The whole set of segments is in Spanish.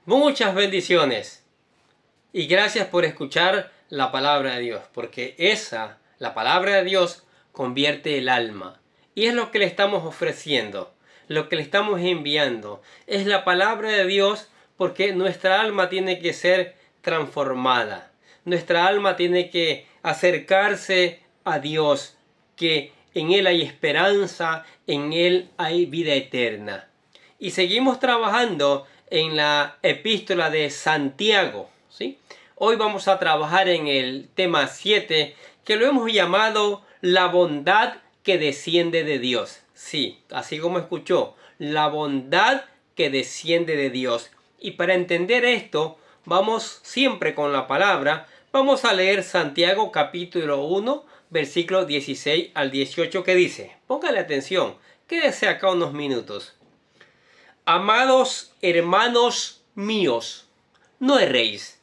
Muchas bendiciones y gracias por escuchar la palabra de Dios, porque la palabra de Dios, convierte el alma. Y es lo que le estamos ofreciendo, lo que le estamos enviando. Es la palabra de Dios porque nuestra alma tiene que ser transformada. Nuestra alma tiene que acercarse a Dios, que en Él hay esperanza, en Él hay vida eterna. Y seguimos trabajando en la epístola de Santiago, ¿sí? Hoy vamos a trabajar en el tema 7, que lo hemos llamado la bondad que desciende de Dios. Sí, así como escuchó, la bondad que desciende de Dios. Y para entender esto, vamos siempre con la palabra. Vamos a leer Santiago capítulo 1, versículos 16 al 18, que dice, póngale atención, quédese acá unos minutos. Amados hermanos míos, no erréis.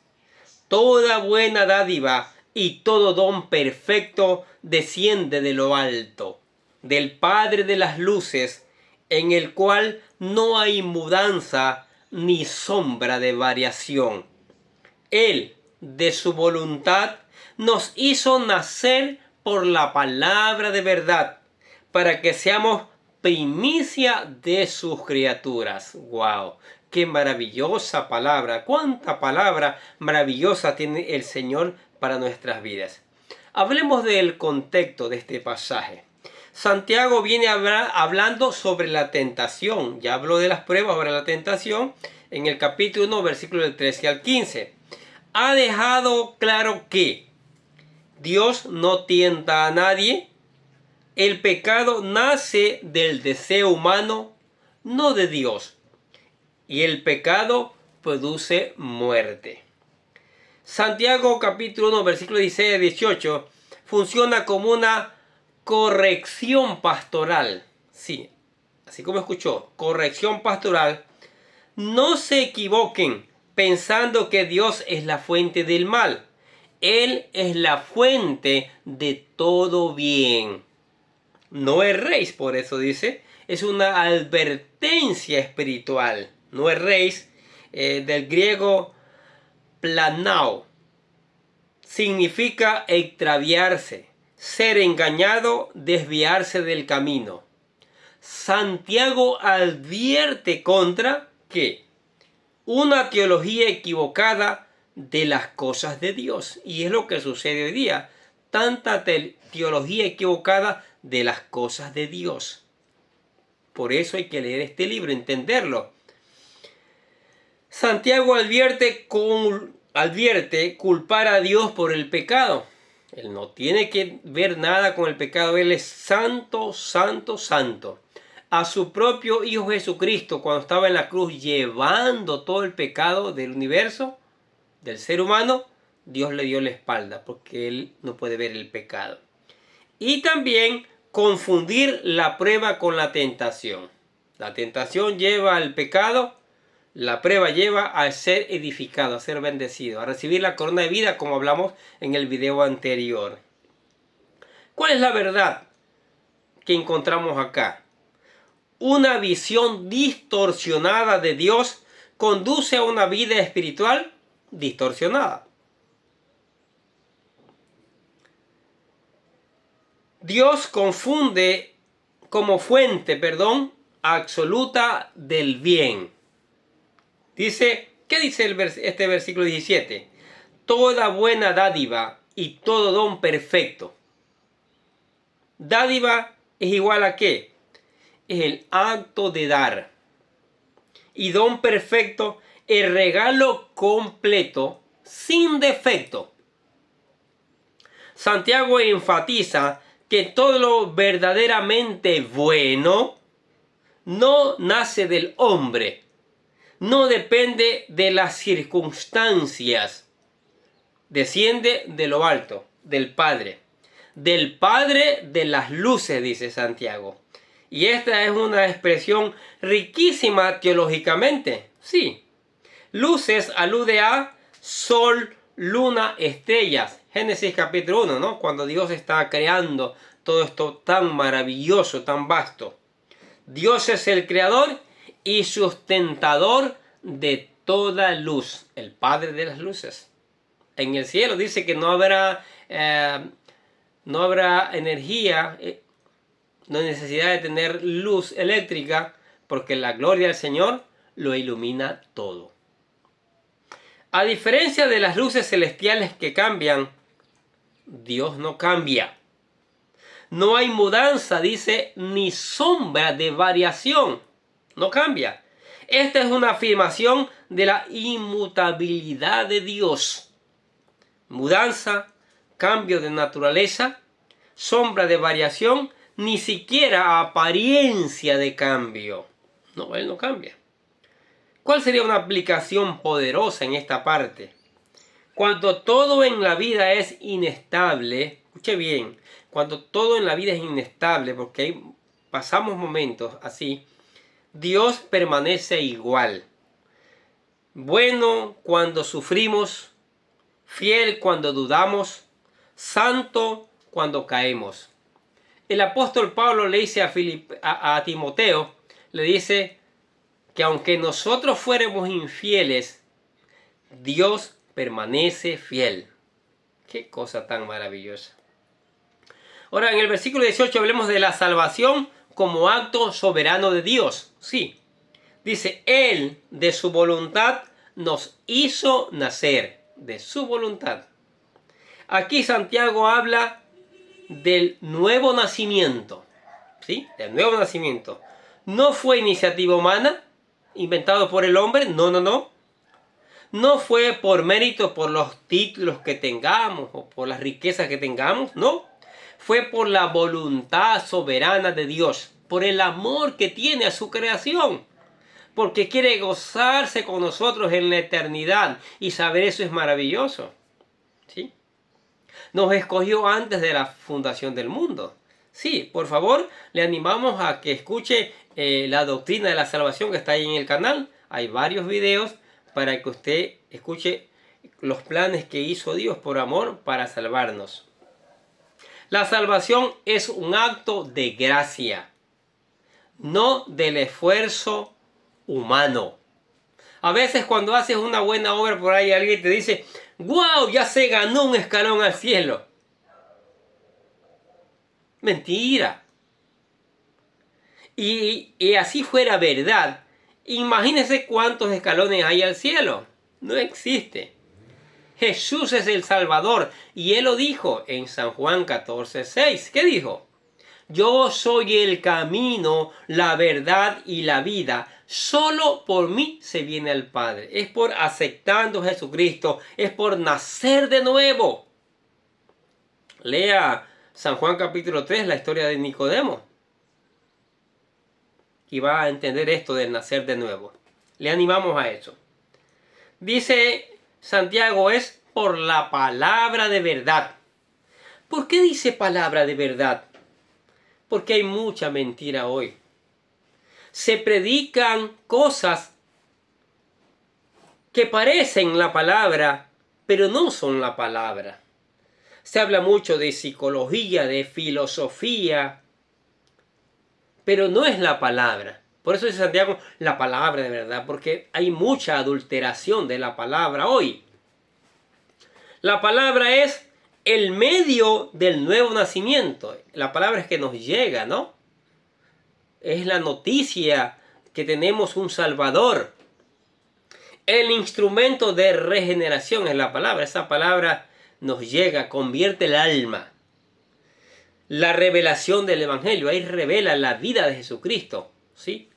Toda buena dádiva y todo don perfecto desciende de lo alto, del Padre de las luces, en el cual no hay mudanza ni sombra de variación. Él, de su voluntad, nos hizo nacer por la palabra de verdad, para que seamos primicia de sus criaturas. ¡Wow! ¡Qué maravillosa palabra! ¡Cuánta palabra maravillosa tiene el Señor para nuestras vidas! Hablemos del contexto de este pasaje. Santiago viene hablando sobre la tentación. Ya habló de las pruebas sobre la tentación en el capítulo 1, versículos del 13 al 15. Ha dejado claro que Dios no tienta a nadie. El pecado nace del deseo humano, no de Dios. Y el pecado produce muerte. Santiago capítulo 1, versículo 16 a 18 funciona como una corrección pastoral. Sí, así como escuchó, corrección pastoral. No se equivoquen pensando que Dios es la fuente del mal. Él es la fuente de todo bien. No erréis, por eso dice, es una advertencia espiritual. No erréis, del griego planao, significa extraviarse, ser engañado, desviarse del camino. Santiago advierte contra ¿qué? Una teología equivocada de las cosas de Dios. Y es lo que sucede hoy día. Tanta teología equivocada de las cosas de Dios. Por eso hay que leer este libro, entenderlo. Santiago advierte culpar a Dios por el pecado. Él no tiene que ver nada con el pecado. Él es santo, santo, santo. A su propio Hijo Jesucristo, cuando estaba en la cruz llevando todo el pecado del universo, del ser humano, Dios le dio la espalda porque Él no puede ver el pecado. Y también confundir la prueba con la tentación. La tentación lleva al pecado, la prueba lleva a ser edificado, a ser bendecido, a recibir la corona de vida, como hablamos en el video anterior. ¿Cuál es la verdad que encontramos acá? Una visión distorsionada de Dios conduce a una vida espiritual distorsionada. Dios confunde como fuente, absoluta del bien. Dice, ¿qué dice este versículo 17? Toda buena dádiva y todo don perfecto. Dádiva es igual a ¿qué? Es el acto de dar. Y don perfecto, el regalo completo, sin defecto. Santiago enfatiza que todo lo verdaderamente bueno no nace del hombre, no depende de las circunstancias, desciende de lo alto, del Padre de las luces, dice Santiago. Y esta es una expresión riquísima teológicamente. Sí, luces alude a sol, luna, estrellas. Génesis capítulo 1, ¿no? Cuando Dios está creando todo esto tan maravilloso, tan vasto. Dios es el creador y sustentador de toda luz, el Padre de las luces. En el cielo dice que no habrá energía, no hay necesidad de tener luz eléctrica, porque la gloria del Señor lo ilumina todo. A diferencia de las luces celestiales que cambian, Dios no cambia. No hay mudanza, dice, ni sombra de variación. No cambia. Esta es una afirmación de la inmutabilidad de Dios. Mudanza, cambio de naturaleza, sombra de variación, ni siquiera apariencia de cambio. No, Él no cambia. ¿Cuál sería una aplicación poderosa en esta parte? Cuando todo en la vida es inestable, escuche bien, cuando todo en la vida es inestable, porque pasamos momentos así, Dios permanece igual. Bueno cuando sufrimos, fiel cuando dudamos, santo cuando caemos. El apóstol Pablo le dice a Timoteo, le dice que aunque nosotros fuéramos infieles, Dios permanece fiel. Qué cosa tan maravillosa. Ahora en el versículo 18 hablemos de la salvación como acto soberano de Dios. Sí, dice, Él de su voluntad nos hizo nacer, de su voluntad. Aquí Santiago habla del nuevo nacimiento. ¿Sí? Del nuevo nacimiento. No fue iniciativa humana, inventado por el hombre, no. No fue por mérito, por los títulos que tengamos o por las riquezas que tengamos, no. Fue por la voluntad soberana de Dios, por el amor que tiene a su creación, porque quiere gozarse con nosotros en la eternidad y saber eso es maravilloso. ¿Sí? Nos escogió antes de la fundación del mundo. Sí, por favor, le animamos a que escuche la doctrina de la salvación que está ahí en el canal. Hay varios videos para que usted escuche los planes que hizo Dios por amor para salvarnos. La salvación es un acto de gracia, no del esfuerzo humano. A veces cuando haces una buena obra por ahí, alguien te dice, ¡wow! Ya se ganó un escalón al cielo. Mentira. Y así fuera verdad, imagínense cuántos escalones hay al cielo. No existe. Jesús es el Salvador. Y Él lo dijo en San Juan 14:6. ¿Qué dijo? Yo soy el camino, la verdad y la vida. Solo por mí se viene al Padre. Es por aceptando a Jesucristo. Es por nacer de nuevo. Lea San Juan capítulo 3, la historia de Nicodemo. Y va a entender esto del nacer de nuevo. Le animamos a eso. Dice Santiago, es por la palabra de verdad. ¿Por qué dice palabra de verdad? Porque hay mucha mentira hoy. Se predican cosas que parecen la palabra, pero no son la palabra. Se habla mucho de psicología, de filosofía, pero no es la palabra. Por eso dice Santiago, la palabra de verdad, porque hay mucha adulteración de la palabra hoy. La palabra es el medio del nuevo nacimiento. La palabra es que nos llega, ¿no? Es la noticia que tenemos un Salvador. El instrumento de regeneración es la palabra. Esa palabra nos llega, convierte el alma. La revelación del Evangelio, ahí revela la vida de Jesucristo, ¿sí?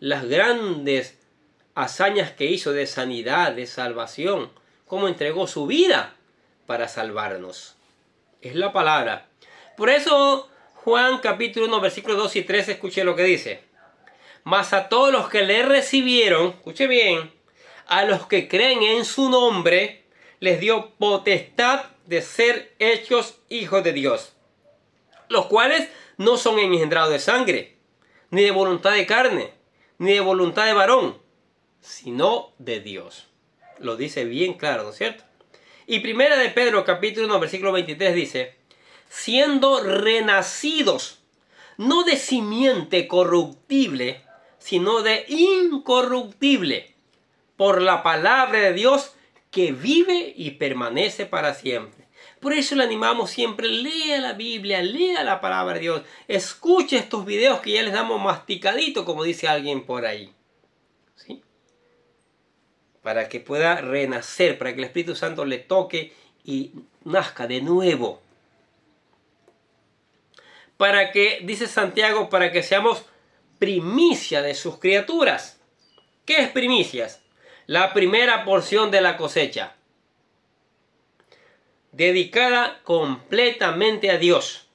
Las grandes hazañas que hizo de sanidad, de salvación, cómo entregó su vida para salvarnos. Es la palabra. Por eso Juan capítulo 1, versículos 2 y 3, escuche lo que dice. Mas a todos los que le recibieron, escuche bien, a los que creen en su nombre, les dio potestad de ser hechos hijos de Dios, los cuales no son engendrados de sangre, ni de voluntad de carne, ni de voluntad de varón, sino de Dios. Lo dice bien claro, ¿no es cierto? Y primera de Pedro, capítulo 1, versículo 23 dice, siendo renacidos, no de simiente corruptible, sino de incorruptible, por la palabra de Dios que vive y permanece para siempre. Por eso le animamos siempre, lea la Biblia, lea la palabra de Dios, escuche estos videos que ya les damos masticadito, como dice alguien por ahí. ¿Sí? Para que pueda renacer, para que el Espíritu Santo le toque y nazca de nuevo. Para que, dice Santiago, para que seamos primicia de sus criaturas. ¿Qué es primicias? La primera porción de la cosecha, dedicada completamente a Dios.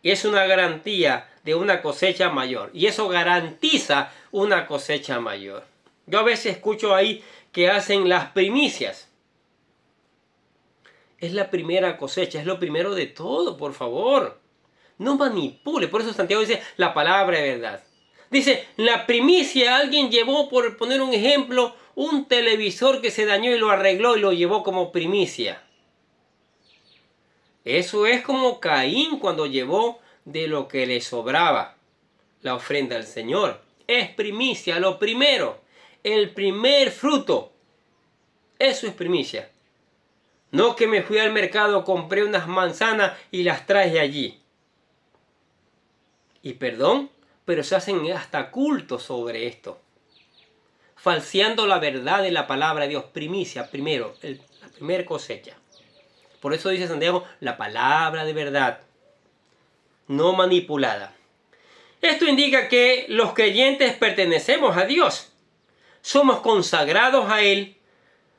Y es una garantía de una cosecha mayor. Y eso garantiza una cosecha mayor. Yo a veces escucho ahí que hacen las primicias. Es la primera cosecha, es lo primero de todo, por favor. No manipule. Por eso Santiago dice la palabra de verdad. Dice, la primicia, alguien llevó, por poner un ejemplo, un televisor que se dañó y lo arregló y lo llevó como primicia. Eso es como Caín cuando llevó de lo que le sobraba la ofrenda al Señor. Es primicia, lo primero, el primer fruto. Eso es primicia. No que me fui al mercado, compré unas manzanas y las traje allí. Y perdón, pero se hacen hasta cultos sobre esto. Falseando la verdad de la palabra de Dios. Primicia, primero, la primera cosecha. Por eso dice Santiago, la palabra de verdad, no manipulada. Esto indica que los creyentes pertenecemos a Dios. Somos consagrados a Él.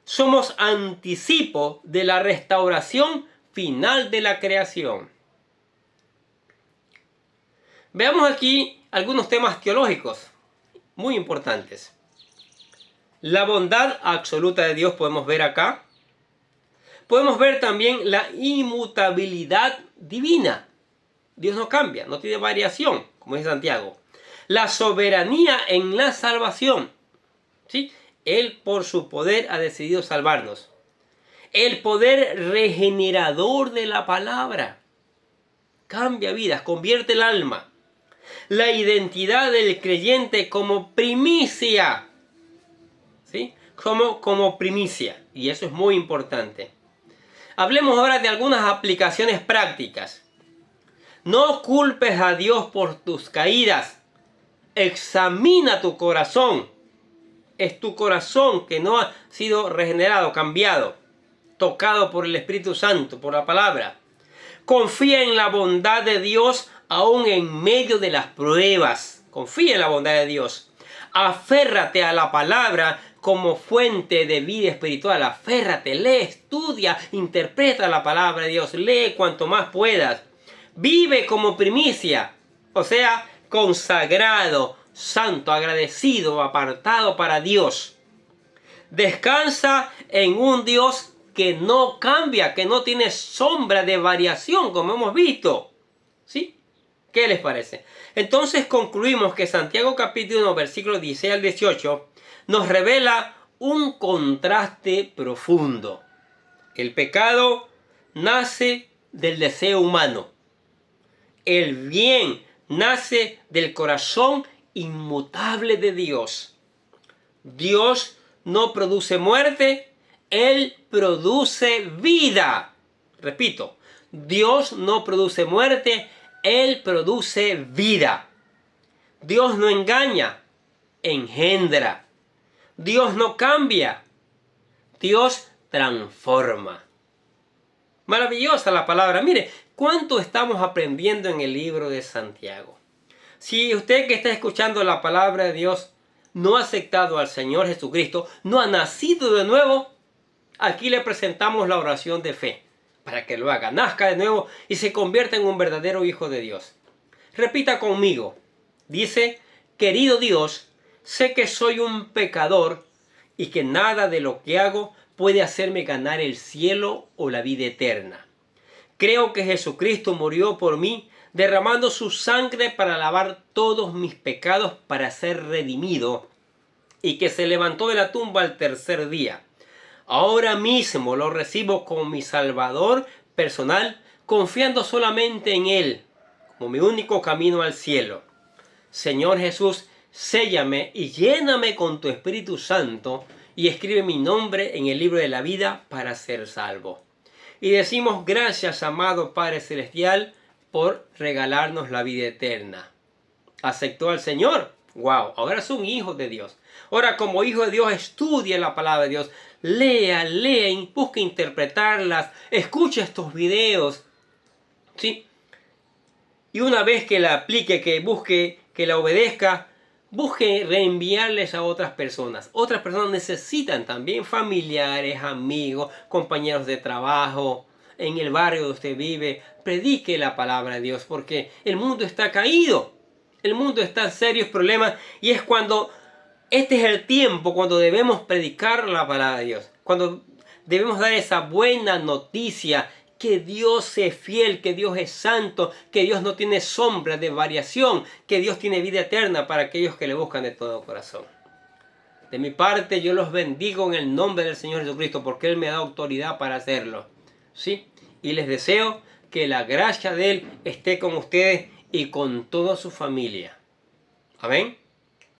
Somos anticipo de la restauración final de la creación. Veamos aquí algunos temas teológicos muy importantes. La bondad absoluta de Dios podemos ver acá. Podemos ver también la inmutabilidad divina. Dios no cambia, no tiene variación, como dice Santiago. La soberanía en la salvación. ¿Sí? Él por su poder ha decidido salvarnos. El poder regenerador de la palabra. Cambia vidas, convierte el alma. La identidad del creyente como primicia. ¿Sí? Como primicia. Y eso es muy importante. Hablemos ahora de algunas aplicaciones prácticas. No culpes a Dios por tus caídas. Examina tu corazón. Es tu corazón que no ha sido regenerado, cambiado, tocado por el Espíritu Santo, por la palabra. Confía en la bondad de Dios aún en medio de las pruebas. Confía en la bondad de Dios. Aférrate a la palabra como fuente de vida espiritual. Aférrate, lee, estudia, interpreta la palabra de Dios. Lee cuanto más puedas. Vive como primicia, o sea, consagrado, santo, agradecido, apartado para Dios. Descansa en un Dios que no cambia, que no tiene sombra de variación, como hemos visto. ¿Sí? ¿Qué les parece? Entonces concluimos que Santiago capítulo 1, versículos 16 al 18, nos revela un contraste profundo. El pecado nace del deseo humano. El bien nace del corazón inmutable de Dios. Dios no produce muerte, Él produce vida. Repito, Dios no produce muerte, Él produce vida. Dios no engaña, engendra. Dios no cambia, Dios transforma. Maravillosa la palabra. Mire, ¿cuánto estamos aprendiendo en el libro de Santiago? Si usted que está escuchando la palabra de Dios no ha aceptado al Señor Jesucristo, no ha nacido de nuevo, aquí le presentamos la oración de fe para que lo haga, nazca de nuevo y se convierta en un verdadero hijo de Dios. Repita conmigo. Dice, querido Dios, sé que soy un pecador y que nada de lo que hago puede hacerme ganar el cielo o la vida eterna. Creo que Jesucristo murió por mí, derramando su sangre para lavar todos mis pecados para ser redimido, y que se levantó de la tumba al tercer día. Ahora mismo lo recibo como mi Salvador personal, confiando solamente en Él, como mi único camino al cielo. Señor Jesús, séllame y lléname con tu Espíritu Santo y escribe mi nombre en el libro de la vida para ser salvo. Y decimos gracias, amado Padre Celestial, por regalarnos la vida eterna. ¿Aceptó al Señor? ¡Wow! Ahora es un hijo de Dios. Ahora, como hijo de Dios, estudia la palabra de Dios. Lea, busque interpretarlas. Escuche estos videos. ¿Sí? Y una vez que la aplique, que busque, que la obedezca, busque reenviarles a otras personas. Otras personas necesitan también familiares, amigos, compañeros de trabajo, en el barrio donde usted vive. Predique la palabra de Dios porque el mundo está caído. El mundo está en serios problemas y es cuando este es el tiempo cuando debemos predicar la palabra de Dios. Cuando debemos dar esa buena noticia que Dios es fiel, que Dios es santo, que Dios no tiene sombra de variación, que Dios tiene vida eterna para aquellos que le buscan de todo corazón. De mi parte, yo los bendigo en el nombre del Señor Jesucristo porque Él me da autoridad para hacerlo. ¿Sí? Y les deseo que la gracia de Él esté con ustedes y con toda su familia. Amén.